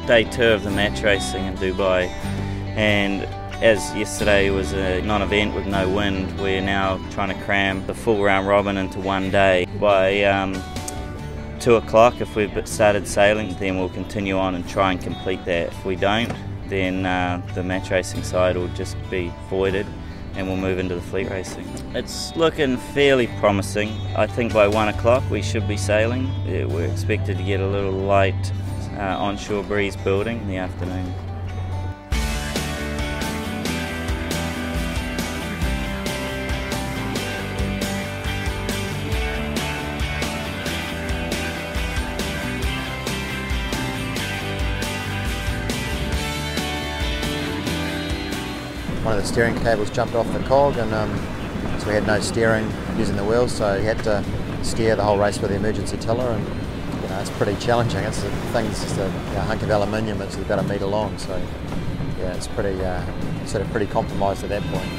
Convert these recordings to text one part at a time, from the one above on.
day 2 of the match racing in Dubai, and as yesterday was a non-event with no wind, we're now trying to cram the full round robin into one day. By 2 o'clock, if we've started sailing, then we'll continue on and try and complete that. If we don't, then the match racing side will just be voided and we'll move into the fleet racing. It's looking fairly promising. I think by 1 o'clock we should be sailing. We're expected to get a little light onshore breeze building in the afternoon. One of the steering cables jumped off the cog, and so we had no steering using the wheels, so he had to steer the whole race with the emergency tiller, and it's pretty challenging. It's a hunk of aluminium. It's about 1 metre long, so yeah, it's pretty sort of pretty compromised at that point.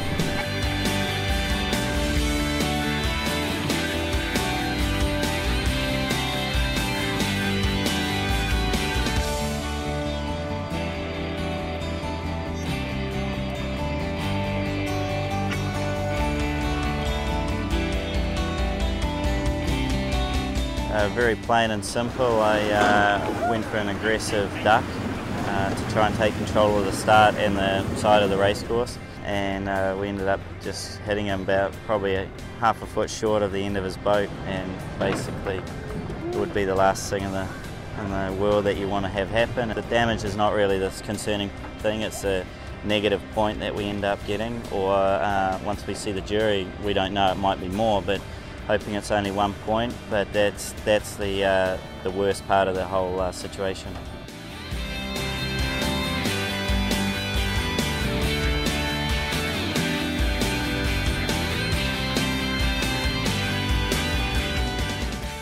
Very plain and simple. I went for an aggressive duck to try and take control of the start and the side of the race course, and we ended up just hitting him about probably half a foot short of the end of his boat, and basically it would be the last thing in the world that you want to have happen. The damage is not really the concerning thing, it's a negative point that we end up getting, or once we see the jury we don't know, it might be more, but hoping it's only 1 point, but that's the worst part of the whole situation.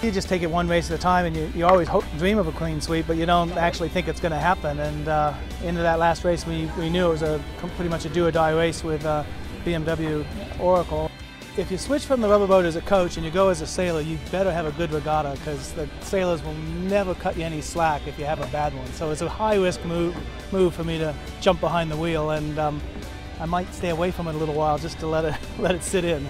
You just take it one race at a time, and you always dream of a clean sweep, but you don't actually think it's going to happen. And into that last race, we knew it was pretty much a do-or-die race with BMW Oracle. If you switch from the rubber boat as a coach and you go as a sailor, you better have a good regatta, because the sailors will never cut you any slack if you have a bad one. So it's a high-risk move for me to jump behind the wheel, and I might stay away from it a little while just to let it sit in.